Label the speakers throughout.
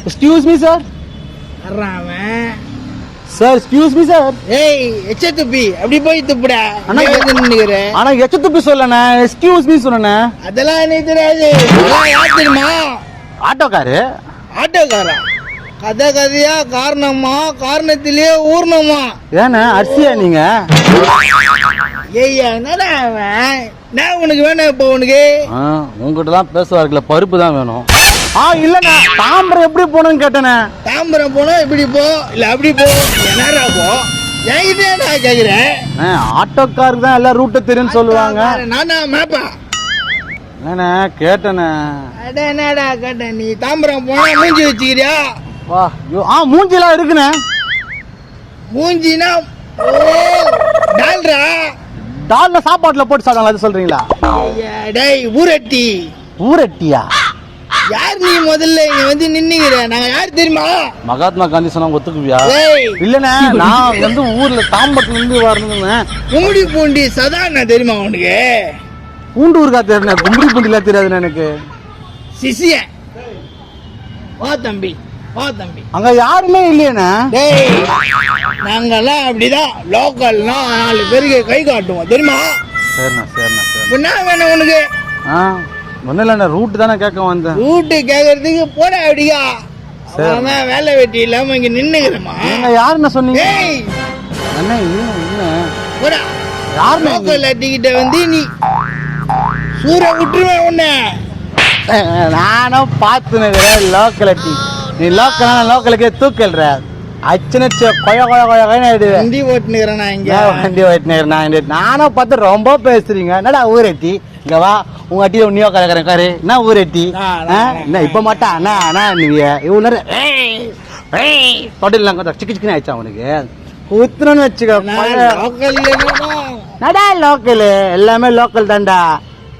Speaker 1: Excuse me sir. Sir excuse me sir.
Speaker 2: ஏய் எச்ச துப்பி அப்படி போய் துப்புடா.
Speaker 1: ஆனா எச்ச துப்பி சொல்லண்ணே, எக்ஸ்கியூஸ் மீ சொன்னே.
Speaker 2: அதெல்லாம் எனக்கு தெரியாது. யார் தெரியுமா?
Speaker 1: ஆட்டோக்காரு.
Speaker 2: ஆட்டோக்காரா? கதை கதையா காரணமா, காரணத்திலேயே ஊர்ணமா.
Speaker 1: ஏண்ணே அரிசியா நீங்க?
Speaker 2: ஏய்யா என்னடா அவன்? நான் உனக்கு வேணும் இப்போ உனக்கு?
Speaker 1: உங்ககிட்ட தான் பேசுவாருக்குல, பருப்பு தான் வேணும். இல்லண்ணா தாம்பரம் எப்படி போகணும்னு கேட்டேண்ணே.
Speaker 2: தாம்பரம் போனா இப்படி போ இல்ல அப்படி போ, என்னடா போ? என்கிட்ட நான் கேக்குறேன்.
Speaker 1: ஆட்டோக்காருக்கு தான் எல்லா ரூட்டை தெரியும்னு சொல்லுவாங்க.
Speaker 2: நானா மேப்பா?
Speaker 1: என்னண்ணே கேட்டேண்ணே.
Speaker 2: அட என்னடா கேட்டேன்? நீ தாம்பரம் போனா மூஞ்சி வச்சுக்கிறியா?
Speaker 1: வா மூஞ்சிலாம் இருக்குண்ணே.
Speaker 2: மூஞ்சினா டால்ரா?
Speaker 1: டால்ல சாப்பாட்டுல போட்டு சாப்பிடலாம், அது சொல்றீங்களா?
Speaker 2: டேய் ஊரட்டி.
Speaker 1: ஊரட்டியா?
Speaker 2: யார் நீ? முதல்ல இங்க வந்து நின்னுகிற. நாங்க யார் தெரியுமா?
Speaker 1: மகாத்மா காந்தி சொன்னா ஒத்துக்குவியா? இல்லண்ணே நான் வந்து ஊர்ல தாம்பரத்துல இருந்து வரணுங்க.
Speaker 2: கும்படி பூண்டி சதானா தெரியுமா உனக்கு?
Speaker 1: பூண்டு ஊருக்கா தெரியல, கும்படி பூண்டிலாம் தெரியாதுண்ணே எனக்கு.
Speaker 2: சிசிய வா தம்பி, வா தம்பி.
Speaker 1: அங்க யாருமே இல்லையண்ணே.
Speaker 2: டேய் நாங்கெல்லாம் அப்படிதான், லோக்கல்னா 4 பேருக்கு கை காட்டுவோம் தெரியுமா?
Speaker 1: சரிண்ணா சரிண்ணா சரி.
Speaker 2: என்ன வேணும் உனக்கு?
Speaker 1: ஒன்னும் இல்லண்ணா ரூட் தானே கேட்க வந்தேன்.
Speaker 2: ரூட்டு கேட்கறதுக்கு போட அப்படியா? வேலை வெட்டி இல்லாம இங்க நின்னுக்கிறமா?
Speaker 1: நீங்க யாருன்னு சொன்னீங்க? என்ன
Speaker 2: போடா. யார் லோக்கல் அட்டிக்கிட்ட வந்து நீ சூற விட்டுருவேன் உன்னை.
Speaker 1: நானும் பார்த்துனுக்கிறேன் லோக்கல் அட்டி. நீ லோக்கலான லோக்கலுக்கே தூக்கல்ற அச்சனச்ச கொய கொய கொய கொயன்னு
Speaker 2: வண்டி ஓட்டுனுக்கிறேன் நான் இங்க.
Speaker 1: வண்டி ஓட்டுனுக்கிறேன் நானும் பார்த்து ரொம்ப பேசுறீங்க. என்னடா ஊரட்டி? இங்க வா உங்க அட்டி உன்னியோ கலக்கிறேன் காரு. என்ன ஊரட்டி? என்ன இப்ப மாட்டா அண்ணா அண்ணா நீங்க இவ்வளோ தொட்டிலாம் கொஞ்சம் சிக்கு சிக்கன் ஆயிடுச்சா அவனுக்கு ஊத்துறன்னு வச்சுக்கோ. நடா லோக்கலு எல்லாமே லோக்கல் தான்டா.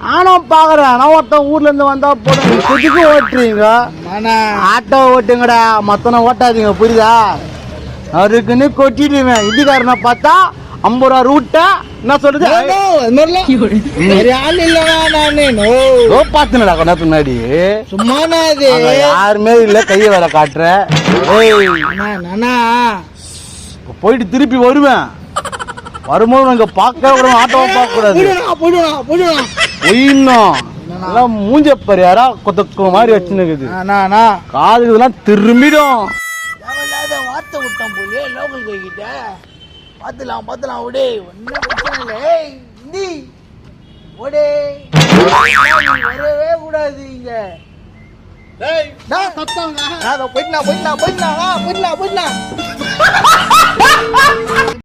Speaker 1: நானும் பாக்குறேன். நான் ஒருத்தன் ஊர்ல இருந்து வந்தா போதும் குதிக்கு ஓட்டுறீங்க, ஆட்டோ ஓட்டுங்கடா, மொத்தனை ஓட்டாதீங்க புரியுதா? அதுக்குன்னு கொட்டிடுவேன். இதுக்காரனை பார்த்தா 50 ரூபா ரூட்ட என்ன சொல்றது? பாத்துனடா கொஞ்ச முன்னாடி
Speaker 2: சும்மா
Speaker 1: யாருமே இல்ல, கைய வேற காட்டுற. போயிட்டு திருப்பி வருவேன். வரும்போது நாங்க பார்க்க ஆட்டோவை பார்க்க கூடாது. ஒய்யும் மூஞ்ச பாரு யாரா கொத்தக்கு மாதிரி வச்சுனுக்குது. காதுக்கு இதெல்லாம் திரும்பிடும்.
Speaker 2: வார்த்தை விட்டோம் போய் லோக்கல் போய்கிட்ட பாத்துலாம் பாத்துலாம். ஒடே ஒன்னும் பிரச்சனை இல்லை. ஹிந்தி ஒடே வரவே கூடாது இங்க. போயிட்டா போயிட்டா போயிட்டா போயிட்டா போயிட்டா